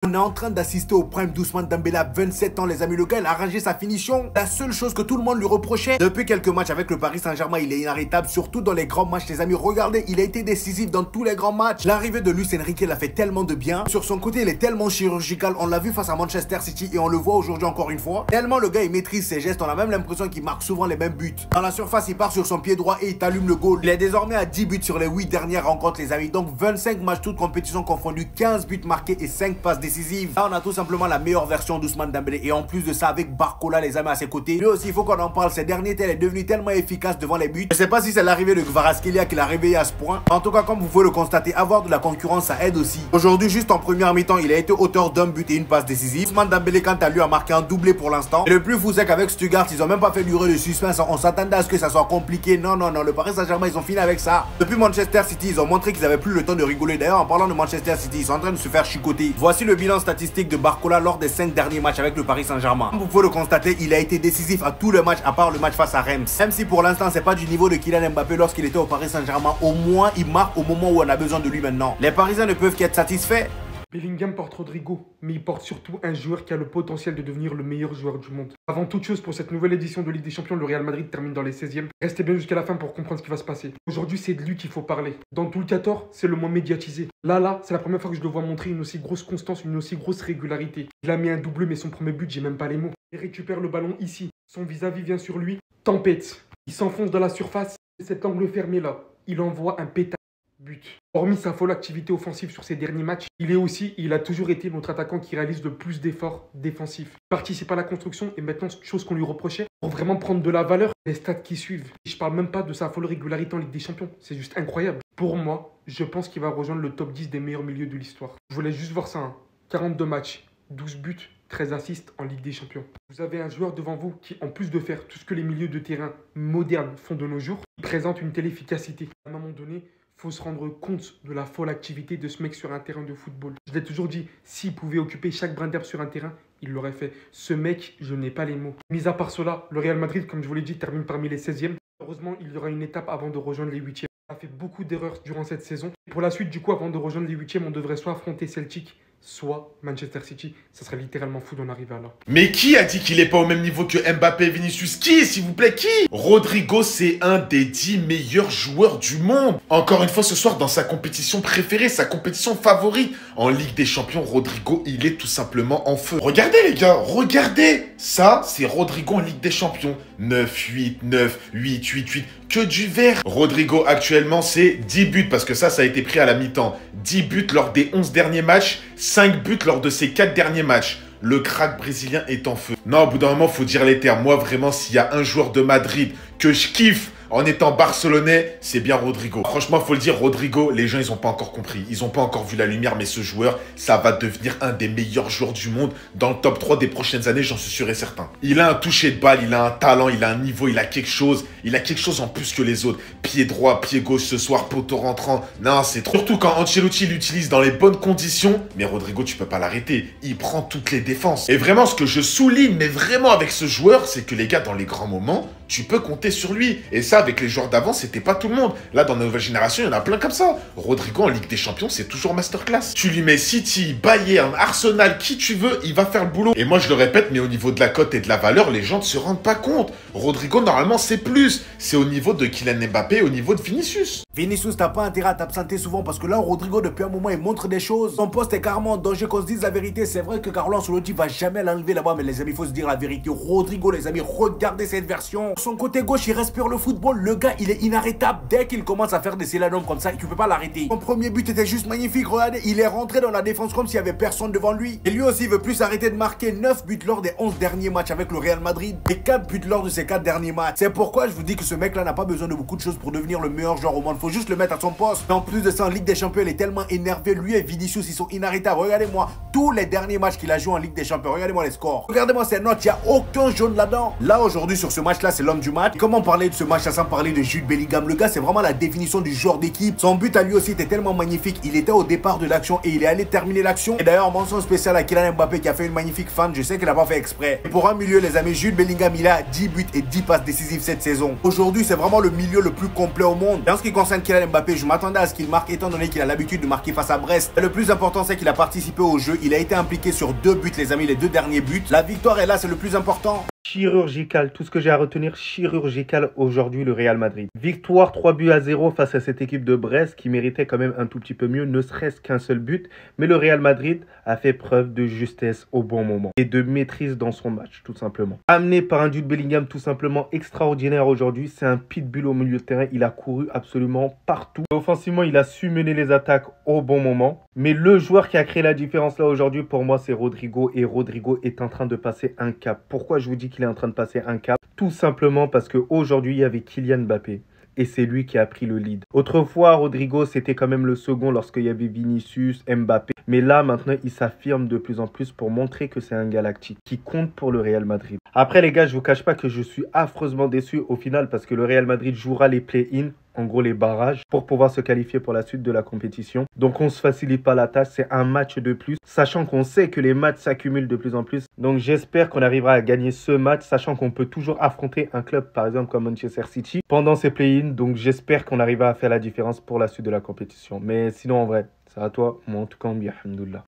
On est en train d'assister au prime d'Ousmane Dembélé à 27 ans, les amis. Le gars, il a arrangé sa finition. La seule chose que tout le monde lui reprochait depuis quelques matchs avec le Paris Saint-Germain, il est inarrêtable, surtout dans les grands matchs, les amis. Regardez, il a été décisif dans tous les grands matchs. L'arrivée de Luis Enrique l'a fait tellement de bien. Sur son côté, il est tellement chirurgical. On l'a vu face à Manchester City et on le voit aujourd'hui encore une fois. Tellement le gars, il maîtrise ses gestes. On a même l'impression qu'il marque souvent les mêmes buts. Dans la surface, il part sur son pied droit et il allume le goal. Il est désormais à 10 buts sur les 8 dernières rencontres, les amis. Donc 25 matchs, toutes compétitions confondues, 15 buts marqués et 5 passes décisives. Là, on a tout simplement la meilleure version d'Ousmane Dembélé. Et en plus de ça, avec Barcola, les amis, à ses côtés. Lui aussi, il faut qu'on en parle. Ces derniers temps, il est devenu tellement efficace devant les buts. Je sais pas si c'est l'arrivée de Kvaratskhelia qui l'a réveillé à ce point. En tout cas, comme vous pouvez le constater, avoir de la concurrence, ça aide aussi. Aujourd'hui, juste en première mi-temps, il a été auteur d'un but et une passe décisive. Ousmane Dembélé, quant à lui, a marqué un doublé pour l'instant. Et le plus fou, c'est qu'avec Stuttgart, ils ont même pas fait durer le suspense. On s'attendait à ce que ça soit compliqué. Non, non, non. Le Paris Saint-Germain, ils ont fini avec ça. Depuis Manchester City, ils ont montré qu'ils avaient plus le temps de rigoler. D'ailleurs, en parlant de Manchester City, ils sont en train de se faire chicoter. Voici le bilan statistique de Barcola lors des 5 derniers matchs avec le Paris Saint-Germain. Comme vous pouvez le constater, il a été décisif à tous les matchs à part le match face à Reims. Même si pour l'instant, c'est pas du niveau de Kylian Mbappé lorsqu'il était au Paris Saint-Germain, au moins il marque au moment où on a besoin de lui maintenant. Les Parisiens ne peuvent qu'être satisfaits. Bellingham porte Rodrigo, mais il porte surtout un joueur qui a le potentiel de devenir le meilleur joueur du monde. Avant toute chose, pour cette nouvelle édition de Ligue des Champions, le Real Madrid termine dans les 16e. Restez bien jusqu'à la fin pour comprendre ce qui va se passer. Aujourd'hui, c'est de lui qu'il faut parler. Dans tout le 14, c'est le moins médiatisé. Là, c'est la première fois que je le vois montrer une aussi grosse constance, une aussi grosse régularité. Il a mis un doublé, mais son premier but, j'ai même pas les mots. Il récupère le ballon ici. Son vis-à-vis vient sur lui. Tempête. Il s'enfonce dans la surface. Cet angle fermé là, il envoie un pétard. But. Hormis sa folle activité offensive sur ses derniers matchs, il a toujours été notre attaquant qui réalise le plus d'efforts défensifs. Il participe à la construction et maintenant, chose qu'on lui reprochait, pour vraiment prendre de la valeur, les stats qui suivent. Et je parle même pas de sa folle régularité en Ligue des Champions, c'est juste incroyable. Pour moi, je pense qu'il va rejoindre le top 10 des meilleurs milieux de l'histoire. Je voulais juste voir ça, hein. 42 matchs, 12 buts, 13 assists en Ligue des Champions. Vous avez un joueur devant vous qui, en plus de faire tout ce que les milieux de terrain modernes font de nos jours, il présente une telle efficacité. À un moment donné, il faut se rendre compte de la folle activité de ce mec sur un terrain de football. Je l'ai toujours dit, s'il pouvait occuper chaque brin d'herbe sur un terrain, il l'aurait fait. Ce mec, je n'ai pas les mots. Mis à part cela, le Real Madrid, comme je vous l'ai dit, termine parmi les 16e. Heureusement, il y aura une étape avant de rejoindre les 8e. On a fait beaucoup d'erreurs durant cette saison. Pour la suite, du coup, avant de rejoindre les 8e, on devrait soit affronter Celtic, soit Manchester City. Ça serait littéralement fou d'en arriver à là. Mais qui a dit qu'il est pas au même niveau que Mbappé et Vinicius? Qui, s'il vous plaît, qui? Rodrigo, c'est un des 10 meilleurs joueurs du monde. Encore une fois ce soir, dans sa compétition préférée, sa compétition favorite. En Ligue des Champions, Rodrigo, il est tout simplement en feu. Regardez les gars, regardez. Ça, c'est Rodrigo en Ligue des Champions. 9-8, 9-8, 8-8. Que du vert. Rodrigo, actuellement, c'est 10 buts, parce que ça a été pris à la mi-temps. 10 buts lors des 11 derniers matchs, 5 buts lors de ses 4 derniers matchs. Le crack brésilien est en feu. Non, au bout d'un moment, faut dire les termes. Moi, vraiment, s'il y a un joueur de Madrid que je kiffe en étant barcelonais, c'est bien Rodrigo. Franchement, faut le dire, Rodrigo, les gens, ils ont pas encore compris. Ils ont pas encore vu la lumière, mais ce joueur, ça va devenir un des meilleurs joueurs du monde dans le top 3 des prochaines années, j'en suis sûr et certain. Il a un toucher de balle, il a un talent, il a un niveau, il a quelque chose. Il a quelque chose en plus que les autres. Pied droit, pied gauche ce soir, poteau rentrant. Non, c'est trop. Surtout quand Ancelotti l'utilise dans les bonnes conditions. Mais Rodrigo, tu peux pas l'arrêter. Il prend toutes les défenses. Et vraiment, ce que je souligne, mais vraiment avec ce joueur, c'est que les gars, dans les grands moments, tu peux compter sur lui. Et ça, avec les joueurs d'avant, c'était pas tout le monde. Là, dans la nouvelle génération, il y en a plein comme ça. Rodrigo en Ligue des Champions, c'est toujours masterclass. Tu lui mets City, Bayern, Arsenal, qui tu veux, il va faire le boulot. Et moi, je le répète, mais au niveau de la cote et de la valeur, les gens ne se rendent pas compte. Rodrigo, normalement, c'est plus. C'est au niveau de Kylian Mbappé, au niveau de Vinicius. Vinicius, t'as pas intérêt à t'absenter souvent parce que là, Rodrigo, depuis un moment, il montre des choses. Son poste est carrément en danger, qu'on se dise la vérité. C'est vrai que Carlo Ancelotti va jamais l'enlever là-bas, mais les amis, il faut se dire la vérité. Rodrigo, les amis, regardez cette version. Son côté gauche, il respire le football. Le gars, il est inarrêtable. Dès qu'il commence à faire des slaloms comme ça, tu peux pas l'arrêter. Son premier but était juste magnifique. Regardez, il est rentré dans la défense comme s'il y avait personne devant lui. Et lui aussi, il veut plus arrêter de marquer 9 buts lors des 11 derniers matchs avec le Real Madrid et 4 buts lors de ses 4 derniers matchs. C'est pourquoi je vous dis que ce mec-là n'a pas besoin de beaucoup de choses pour devenir le meilleur joueur au monde. Faut juste le mettre à son poste. Et en plus de ça, en Ligue des Champions, il est tellement énervé. Lui et Vinicius, ils sont inarrêtables. Regardez-moi tous les derniers matchs qu'il a joué en Ligue des Champions. Regardez-moi les scores. Regardez-moi ses notes. Il n'y a aucun jaune là-dedans. Là, aujourd'hui, sur ce match-là, c'est l'homme du match. Et comment parler de ce match sans parler de Jude Bellingham? Le gars, c'est vraiment la définition du joueur d'équipe. Son but à lui aussi était tellement magnifique. Il était au départ de l'action et il est allé terminer l'action. Et d'ailleurs, mention spéciale à Kylian Mbappé qui a fait une magnifique fan. Je sais qu'il n'a pas fait exprès. Et pour un milieu, les amis, Jude Bellingham, il a 10 buts et 10 passes décisives cette saison. Aujourd'hui, c'est vraiment le milieu le plus complet au monde. Et en ce qui concerne Kylian Mbappé, je m'attendais à ce qu'il marque étant donné qu'il a l'habitude de marquer face à Brest. Et le plus important, c'est qu'il a participé au jeu. Il a été impliqué sur 2 buts, les amis, les 2 derniers buts. La victoire est là, c'est le plus important. Chirurgical, tout ce que j'ai à retenir, chirurgical aujourd'hui le Real Madrid. Victoire 3-0 face à cette équipe de Brest qui méritait quand même un tout petit peu mieux, ne serait-ce qu'un seul but. Mais le Real Madrid a fait preuve de justesse au bon moment et de maîtrise dans son match, tout simplement. Amené par un Jude Bellingham tout simplement extraordinaire aujourd'hui, c'est un pitbull au milieu de terrain, il a couru absolument partout. Offensivement, il a su mener les attaques au bon moment. Mais le joueur qui a créé la différence là aujourd'hui, pour moi, c'est Rodrigo. Et Rodrigo est en train de passer un cap. Pourquoi je vous dis qu'il est en train de passer un cap? Tout simplement parce qu'aujourd'hui, il y avait Kylian Mbappé. Et c'est lui qui a pris le lead. Autrefois, Rodrigo, c'était quand même le second lorsqu'il y avait Vinicius, Mbappé. Mais là, maintenant, il s'affirme de plus en plus pour montrer que c'est un galactique qui compte pour le Real Madrid. Après, les gars, je ne vous cache pas que je suis affreusement déçu au final parce que le Real Madrid jouera les play-in, en gros les barrages, pour pouvoir se qualifier pour la suite de la compétition. Donc, on ne se facilite pas la tâche. C'est un match de plus, sachant qu'on sait que les matchs s'accumulent de plus en plus. Donc, j'espère qu'on arrivera à gagner ce match, sachant qu'on peut toujours affronter un club, par exemple, comme Manchester City, pendant ces play-in. Donc, j'espère qu'on arrivera à faire la différence pour la suite de la compétition. Mais sinon, en vrai, ça à toi, moi en tout cas, on bien, alhamdoulilah.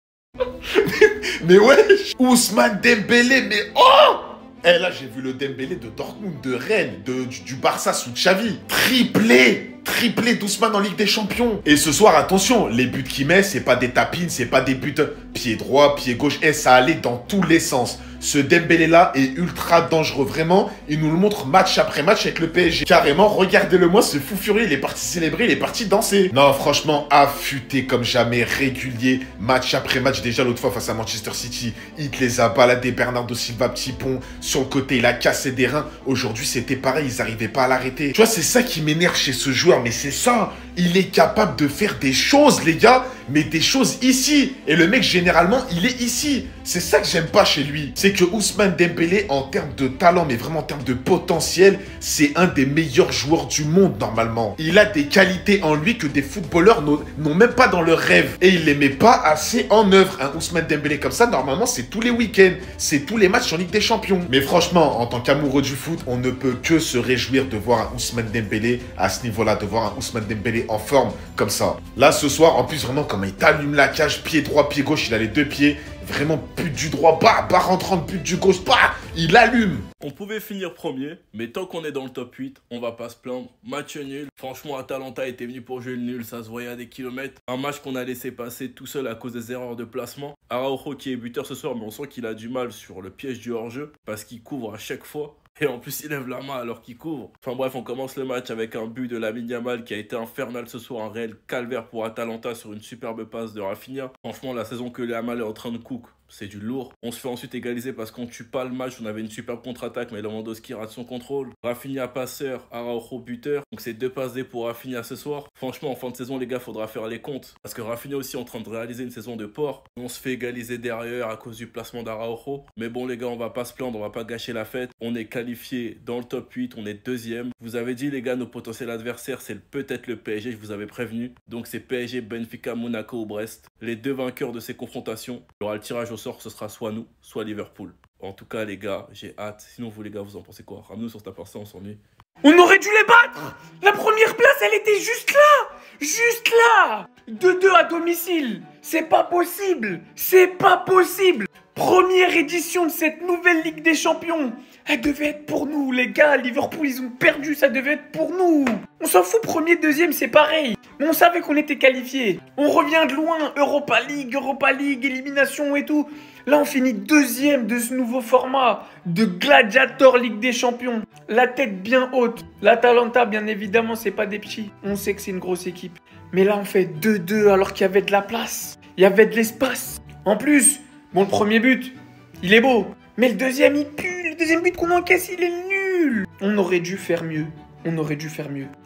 Mais wesh, Ousmane Dembélé, mais oh! Eh là, j'ai vu le Dembélé de Dortmund, de Rennes, du Barça sous Xavi. Triplé d'Ousmane en Ligue des Champions. Et ce soir, attention, les buts qu'il met, c'est pas des tapines, c'est pas des buts pied droit, pied gauche. Et ça allait dans tous les sens. Ce Dembélé-là est ultra dangereux, vraiment. Il nous le montre match après match avec le PSG. Carrément, regardez-le-moi, ce fou furieux, il est parti célébrer, il est parti danser. Non, franchement, affûté comme jamais, régulier, match après match. Déjà, l'autre fois, face à Manchester City, il te les a baladés, Bernardo Silva, petit pont. Sur le côté, il a cassé des reins. Aujourd'hui, c'était pareil, ils n'arrivaient pas à l'arrêter. Tu vois, c'est ça qui m'énerve chez ce joueur, mais c'est ça. Il est capable de faire des choses, les gars, mais des choses ici. Et le mec, généralement, il est ici. C'est ça que j'aime pas chez lui. C'est que Ousmane Dembélé, en termes de talent, mais vraiment en termes de potentiel, c'est un des meilleurs joueurs du monde, normalement. Il a des qualités en lui que des footballeurs n'ont même pas dans leur rêve. Et il les met pas assez en œuvre. Un Ousmane Dembélé comme ça, normalement, c'est tous les week-ends. C'est tous les matchs en Ligue des Champions. Mais franchement, en tant qu'amoureux du foot, on ne peut que se réjouir de voir un Ousmane Dembélé à ce niveau-là, de voir un Ousmane Dembélé en forme comme ça. Là, ce soir, en plus, vraiment, comment il t'allume la cage, pied droit, pied gauche, il a les deux pieds. Vraiment, but du droit, bah rentrant, but du gauche, bah, il allume. On pouvait finir premier, mais tant qu'on est dans le top 8, on va pas se plaindre. Match nul. Franchement, Atalanta était venu pour jouer le nul, ça se voyait à des kilomètres. Un match qu'on a laissé passer tout seul à cause des erreurs de placement. Araujo qui est buteur ce soir, mais on sent qu'il a du mal sur le piège du hors-jeu parce qu'il couvre à chaque fois. Et en plus, il lève la main alors qu'il couvre. Enfin bref, on commence le match avec un but de Lamine Yamal qui a été infernal ce soir. Un réel calvaire pour Atalanta sur une superbe passe de Rafinha. Franchement, la saison que Yamal est en train de cook, c'est du lourd. On se fait ensuite égaliser parce qu'on tue pas le match. On avait une superbe contre-attaque, mais Lewandowski rate son contrôle. Rafinha passeur, Araujo buteur. Donc c'est 2 passes D pour Rafinha ce soir. Franchement, en fin de saison, les gars, faudra faire les comptes. Parce que Rafinha aussi est en train de réaliser une saison de porc. On se fait égaliser derrière à cause du placement d'Araujo. Mais bon, les gars, on va pas se plaindre, on va pas gâcher la fête. On est qualifié dans le top 8, on est 2e. Vous avez dit, les gars, nos potentiels adversaires, c'est peut-être le PSG, je vous avais prévenu. Donc c'est PSG, Benfica, Monaco ou Brest. Les 2 vainqueurs de ces confrontations. Il y aura le tirage au sort, ce sera soit nous, soit Liverpool. En tout cas, les gars, j'ai hâte. Sinon, vous, les gars, vous en pensez quoi? Ramenez-nous sur ta pensée, on s'ennuie. On aurait dû les battre! La première place, elle était juste là! Juste là! 2-2 à domicile! C'est pas possible! C'est pas possible! Première édition de cette nouvelle Ligue des Champions! Elle devait être pour nous, les gars. Liverpool, ils ont perdu, ça devait être pour nous. On s'en fout, premier, deuxième, c'est pareil. Mais on savait qu'on était qualifiés. On revient de loin, Europa League, élimination et tout. Là, on finit 2e de ce nouveau format de Gladiator Ligue des Champions. La tête bien haute. L'Atalanta, bien évidemment, c'est pas des petits. On sait que c'est une grosse équipe. Mais là, on fait 2-2 alors qu'il y avait de la place. Il y avait de l'espace. En plus, bon, le premier but, il est beau. Mais le deuxième, il pue. Le deuxième but qu'on encaisse, il est nul. On aurait dû faire mieux.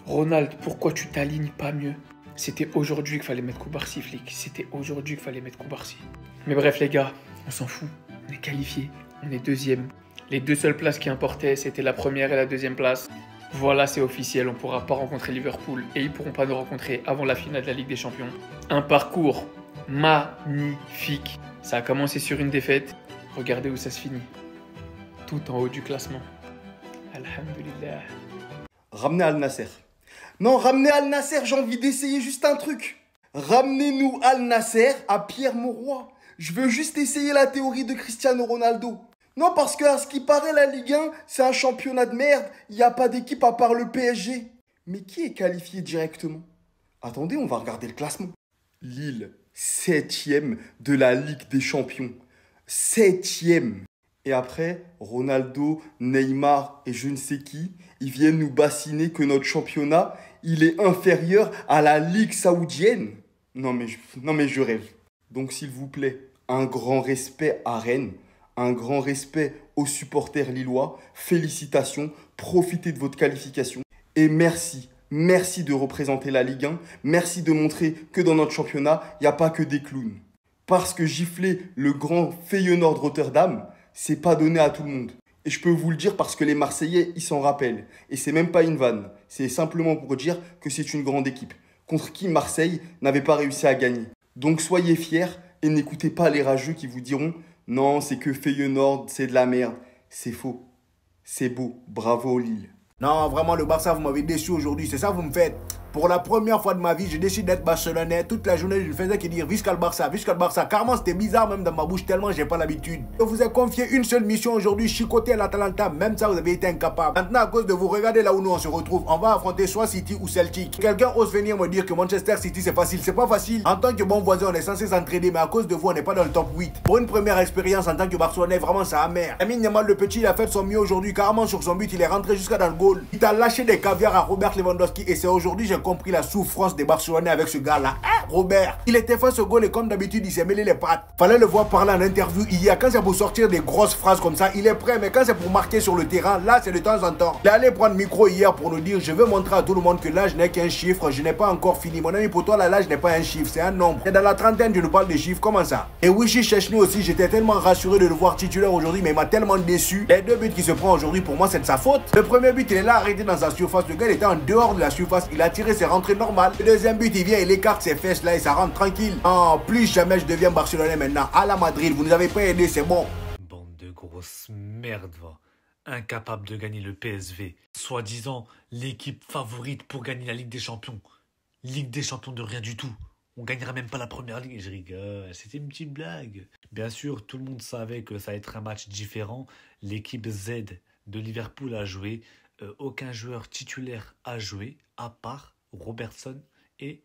Ronald, pourquoi tu t'alignes pas mieux? C'était aujourd'hui qu'il fallait mettre Koubarsi, flic. C'était aujourd'hui qu'il fallait mettre Koubarsi. Mais bref, les gars, on s'en fout. On est qualifiés. On est 2e. Les deux seules places qui importaient, c'était la première et la deuxième place. Voilà, c'est officiel, on ne pourra pas rencontrer Liverpool et ils ne pourront pas nous rencontrer avant la finale de la Ligue des Champions. Un parcours magnifique. Ça a commencé sur une défaite, regardez où ça se finit. Tout en haut du classement. Alhamdulillah. Ramenez Al Nasser. Non, ramenez Al Nasser, j'ai envie d'essayer juste un truc. Ramenez-nous Al Nasser à Pierre Mauroy. Je veux juste essayer la théorie de Cristiano Ronaldo. Non, parce que à ce qui paraît, la Ligue 1, c'est un championnat de merde. Il n'y a pas d'équipe à part le PSG. Mais qui est qualifié directement? Attendez, on va regarder le classement. Lille, 7e de la Ligue des Champions. 7e. Et après, Ronaldo, Neymar et je ne sais qui, ils viennent nous bassiner que notre championnat, il est inférieur à la Ligue saoudienne. Non mais je rêve. Donc s'il vous plaît, un grand respect à Rennes, un grand respect aux supporters lillois. Félicitations, profitez de votre qualification. Et merci de représenter la Ligue 1. Merci de montrer que dans notre championnat, il n'y a pas que des clowns. Parce que gifler le grand Feyenoord de Rotterdam, c'est pas donné à tout le monde. Et je peux vous le dire parce que les Marseillais, ils s'en rappellent. Et c'est même pas une vanne. C'est simplement pour dire que c'est une grande équipe. Contre qui Marseille n'avait pas réussi à gagner. Donc soyez fiers et n'écoutez pas les rageux qui vous diront « Non, c'est que Feyenoord, c'est de la merde ». C'est faux. C'est beau. Bravo Lille. Non, vraiment, le Barça, vous m'avez déçu aujourd'hui. C'est ça que vous me faites. Pour la première fois de ma vie, j'ai décidé d'être barcelonais. Toute la journée, je ne faisais que dire Visca le Barça, Visca le Barça. Carrément, c'était bizarre même dans ma bouche tellement j'ai pas l'habitude. Je vous ai confié une seule mission aujourd'hui, chicoter l'Atalanta. Même ça, vous avez été incapable. Maintenant, à cause de vous, regardez là où nous on se retrouve. On va affronter soit City ou Celtic. Quelqu'un ose venir me dire que Manchester City c'est facile. C'est pas facile. En tant que bon voisin, on est censé s'entraider, mais à cause de vous, on n'est pas dans le top 8. Pour une première expérience en tant que Barcelonais, vraiment ça amer. Lamine Yamal, le petit, il a fait son mieux aujourd'hui. Carrément sur son but, il est rentré jusqu'à dans le goal. Il t'a lâché des caviars à Robert Lewandowski et c'est aujourd'hui j'ai compris la souffrance des Barcelonais avec ce gars-là. Hein, Robert? Il était face au goal et comme d'habitude, il s'est mêlé les pattes. Fallait le voir parler en interview hier. Quand c'est pour sortir des grosses phrases comme ça, il est prêt. Mais quand c'est pour marquer sur le terrain, là, c'est de temps en temps. Il est allé prendre le micro hier pour nous dire, je veux montrer à tout le monde que l'âge n'est qu'un chiffre. Je n'ai pas encore fini. Mon ami, pour toi, l'âge n'est pas un chiffre, c'est un nombre. Et dans la trentaine, je nous parle de chiffres. Comment ça? Et Wichi Chechny aussi, j'étais tellement rassuré de le voir titulaire aujourd'hui, mais il m'a tellement déçu. Les deux buts qu'il se prend aujourd'hui, pour moi, c'est de sa faute. Le premier but, il est là arrêté dans sa surface. Le gars, il était en dehors de la surface. Il a tiré, c'est rentré normal. Le deuxième but, il vient, il écarte ses fesses là et ça rentre tranquille. Oh, plus jamais je deviens barcelonais maintenant. À la Madrid, vous nous avez pas aidé, c'est bon. Bande de grosses merdes, va. Incapable de gagner le PSV. Soi-disant l'équipe favorite pour gagner la Ligue des Champions. Ligue des Champions de rien du tout. On gagnera même pas la première ligue. Je rigole, c'était une petite blague. Bien sûr, tout le monde savait que ça allait être un match différent. L'équipe Z de Liverpool a joué. Aucun joueur titulaire a joué, à part Robertson, et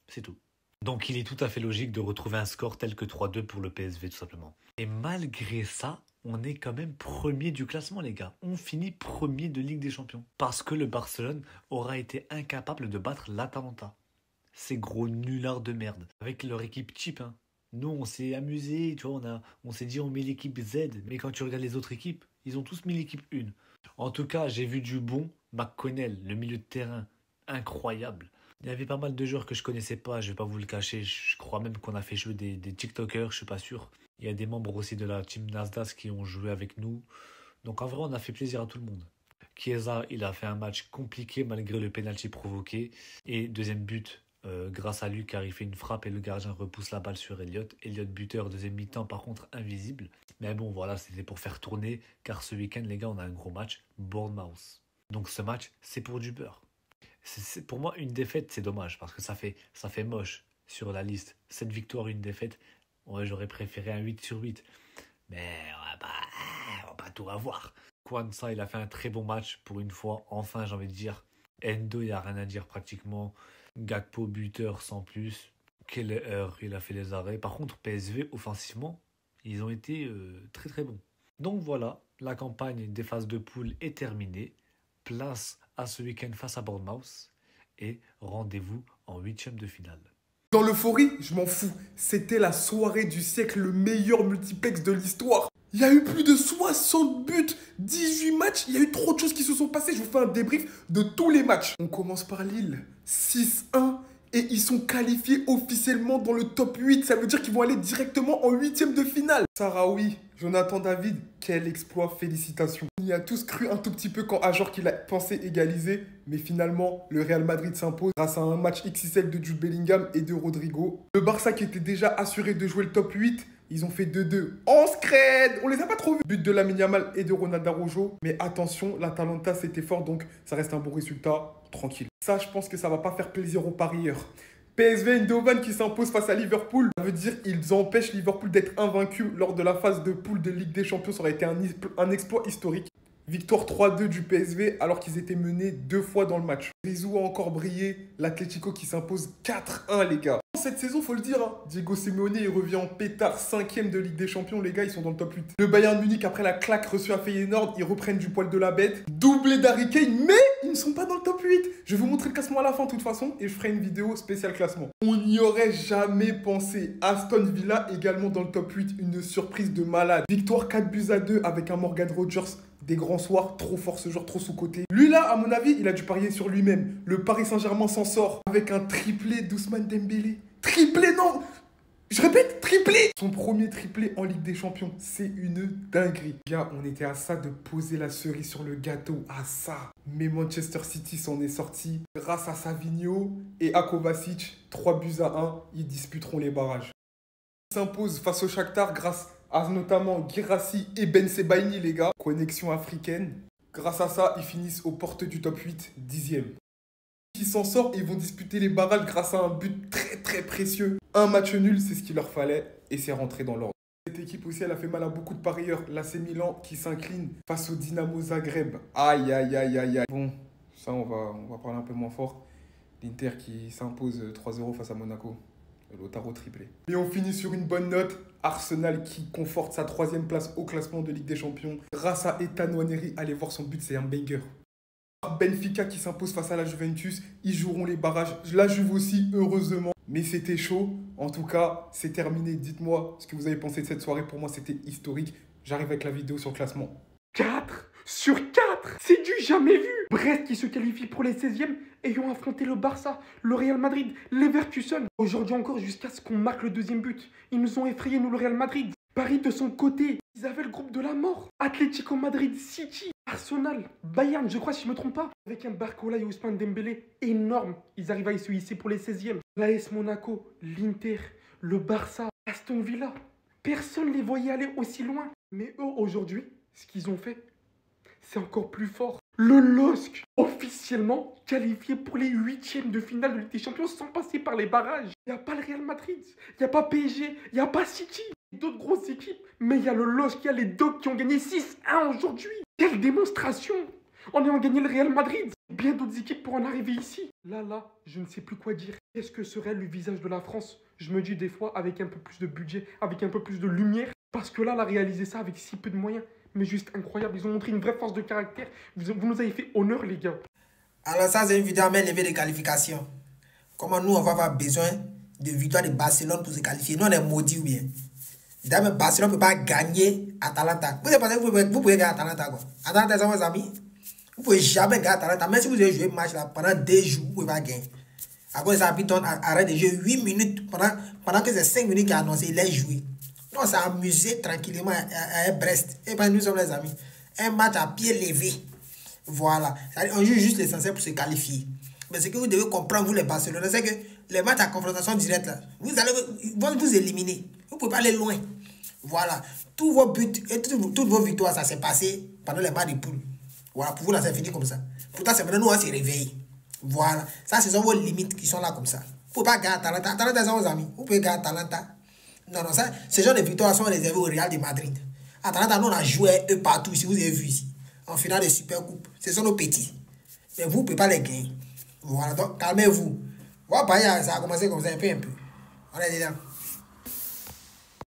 c'est tout. Donc il est tout à fait logique de retrouver un score tel que 3-2 pour le PSV, tout simplement. Et malgré ça, on est quand même premier du classement, les gars. On finit premier de Ligue des Champions. Parce que le Barcelone aura été incapable de battre l'Atalanta. Ces gros nullards de merde. Avec leur équipe cheap, hein. Nous, on s'est amusé, tu vois, on s'est dit on met l'équipe Z. Mais quand tu regardes les autres équipes, ils ont tous mis l'équipe 1. En tout cas, j'ai vu du bon. McConnell, le milieu de terrain, incroyable. Il y avait pas mal de joueurs que je connaissais pas, je vais pas vous le cacher. Je crois même qu'on a fait jouer des TikTokers, je suis pas sûr. Il y a des membres aussi de la team Nasdaq qui ont joué avec nous. Donc en vrai, on a fait plaisir à tout le monde. Chiesa, il a fait un match compliqué malgré le penalty provoqué. Et deuxième but, grâce à lui, car il fait une frappe et le gardien repousse la balle sur Elliott. Elliott buteur, deuxième mi-temps, par contre invisible. Mais bon, voilà, c'était pour faire tourner, car ce week-end, les gars, on a un gros match, Bournemouth. Donc ce match, c'est pour du beurre. Pour moi, une défaite, c'est dommage, parce que ça fait moche sur la liste. 7 victoires, une défaite, ouais, j'aurais préféré un 8 sur 8. Mais on va pas tout avoir. Kwanza, il a fait un très bon match pour une fois, enfin, j'ai envie de dire. Endo, il n'y a rien à dire pratiquement. Gakpo, buteur sans plus. Keller, il a fait les arrêts. Par contre, PSV, offensivement, ils ont été très très bons. Donc voilà, la campagne des phases de poule est terminée. Place à ce week-end face à Bournemouth et rendez-vous en 8e de finale. Dans l'euphorie, je m'en fous. C'était la soirée du siècle, le meilleur multiplex de l'histoire. Il y a eu plus de 60 buts, 18 matchs. Il y a eu trop de choses qui se sont passées. Je vous fais un débrief de tous les matchs. On commence par Lille. 6-1. Et ils sont qualifiés officiellement dans le top 8. Ça veut dire qu'ils vont aller directement en 8e de finale. Sahraoui, Jonathan David, quel exploit, félicitations. On y a tous cru un tout petit peu quand Ajor qu'il a pensé égaliser. Mais finalement, le Real Madrid s'impose grâce à un match XXL de Jude Bellingham et de Rodrigo. Le Barça qui était déjà assuré de jouer le top 8, ils ont fait 2-2 en scred. On les a pas trop vus. But de Lamine Yamal et de Ronald Araujo. Mais attention, l'Atalanta c'était fort, donc ça reste un bon résultat. Tranquille. Ça, je pense que ça va pas faire plaisir aux parieurs. PSV Eindhoven qui s'impose face à Liverpool. Ça veut dire qu'ils empêchent Liverpool d'être invaincu lors de la phase de poule de Ligue des Champions. Ça aurait été un exploit historique. Victoire 3-2 du PSV alors qu'ils étaient menés 2 fois dans le match. Rizou a encore brillé. L'Atlético qui s'impose 4-1 les gars. Cette saison, faut le dire, hein, Diego Simeone il revient en pétard, 5e de Ligue des Champions, les gars, ils sont dans le top 8. Le Bayern Munich, après la claque reçue à Feyenoord, ils reprennent du poil de la bête. Doublé d'Harry Kane, mais ils ne sont pas dans le top 8. Je vais vous montrer le classement à la fin de toute façon et je ferai une vidéo spéciale classement. On n'y aurait jamais pensé. Aston Villa également dans le top 8, une surprise de malade. Victoire 4-2 avec un Morgan Rogers. Des grands soirs, trop fort ce joueur, trop sous-coté. Lui là, à mon avis, il a dû parier sur lui-même. Le Paris Saint-Germain s'en sort avec un triplé d'Ousmane Dembélé. Triplé, non! Je répète, triplé! Son premier triplé en Ligue des Champions, c'est une dinguerie. Gars, on était à ça de poser la cerise sur le gâteau, à ça. Mais Manchester City s'en est sorti grâce à Savinho et à Kovacic. 3-1, ils disputeront les barrages. Ils s'imposent face au Shakhtar grâce à notamment Guirassy et Ben Sebaini, les gars. Connexion africaine. Grâce à ça, ils finissent aux portes du top 8, 10e. Ils s'en sortent et ils vont disputer les barrages grâce à un but très précieux. Un match nul, c'est ce qu'il leur fallait et c'est rentré dans l'ordre. Cette équipe aussi, elle a fait mal à beaucoup de parieurs. L'AC Milan qui s'incline face au Dynamo Zagreb. Aïe, aïe, aïe, aïe, aïe. Bon, ça, on va parler un peu moins fort. L'Inter qui s'impose 3-0 face à Monaco. Lautaro triplé. Et on finit sur une bonne note. Arsenal qui conforte sa 3e place au classement de Ligue des Champions. Grâce à Ethan Nwaneri, allez voir son but, c'est un banger. Benfica qui s'impose face à la Juventus. Ils joueront les barrages. La Juve aussi, heureusement. Mais c'était chaud. En tout cas, c'est terminé. Dites-moi ce que vous avez pensé de cette soirée. Pour moi, c'était historique. J'arrive avec la vidéo sur le classement. 4 sur 4, c'est du jamais vu. Brest qui se qualifie pour les 16e, ayant affronté le Barça, le Real Madrid, l'Leverkusen. Aujourd'hui encore, jusqu'à ce qu'on marque le 2e but, ils nous ont effrayés, nous, le Real Madrid. Paris de son côté, ils avaient le groupe de la mort. Atlético Madrid, City, Arsenal, Bayern, je crois si je me trompe pas. Avec un Barcola et Ousmane Dembélé énorme, ils arrivent à se hisser pour les 16e. L'AS Monaco, l'Inter, le Barça, Aston Villa. Personne ne les voyait aller aussi loin. Mais eux, aujourd'hui, ce qu'ils ont fait, c'est encore plus fort. Le LOSC, officiellement qualifié pour les 8e de finale de Ligue des Champions sans passer par les barrages. Il n'y a pas le Real Madrid, il n'y a pas PSG, il n'y a pas City. D'autres grosses équipes, mais il y a le LOSC, il y a les Dogs qui ont gagné 6-1 aujourd'hui. Quelle démonstration! En ayant gagné le Real Madrid. Bien d'autres équipes pour en arriver ici. Là, je ne sais plus quoi dire. Qu'est-ce que serait le visage de la France? Je me dis des fois avec un peu plus de budget, avec un peu plus de lumière. Parce que là, réaliser ça avec si peu de moyens, mais juste incroyable. Ils ont montré une vraie force de caractère. Vous nous avez fait honneur, les gars. Alors ça, c'est une vidéo à main levée de qualification. Comment nous, on va avoir besoin de victoire de Barcelone pour se qualifier? Nous, on est maudits ou bien? D'ailleurs, Barcelone ne peut pas gagner Atalanta. Vous pensez que vous pouvez gagner Atalanta, quoi? Atalanta, c'est vos amis. Vous ne pouvez jamais gagner Atalanta. Même si vous avez joué le match là, pendant 2 jours, vous ne pouvez pas gagner. À cause de ça, Piton arrête de jouer 8 minutes. Pendant que c'est 5 minutes qu'il a annoncé, il a joué. On s'est amusé tranquillement à Brest. Et bien, nous sommes les amis. Un match à pied levé. Voilà. On joue juste l'essentiel pour se qualifier. Mais ce que vous devez comprendre, vous les Barcelonais, c'est que les matchs à confrontation directe, là, vont vous éliminer. Vous ne pouvez pas aller loin. Voilà. Tous vos buts et toutes vos victoires, ça s'est passé pendant les matchs de poule. Voilà. Pour vous, là, c'est fini comme ça. Pourtant, c'est maintenant nous, on s'est réveillé. Voilà. Ça, ce sont vos limites qui sont là comme ça. Vous ne pouvez pas gagner Atalanta. Atalanta, c'est vos amis. Vous pouvez gagner Atalanta. Non, ça, ces genres de victoires sont réservés au Real de Madrid. Atalanta, nous, on a joué eux partout, si vous avez vu ici. En finale de Super Coupe. Ce sont nos petits. Mais vous ne pouvez pas les gagner. Voilà, donc calmez-vous. Voilà, ça a commencé comme ça un peu. On est dedans.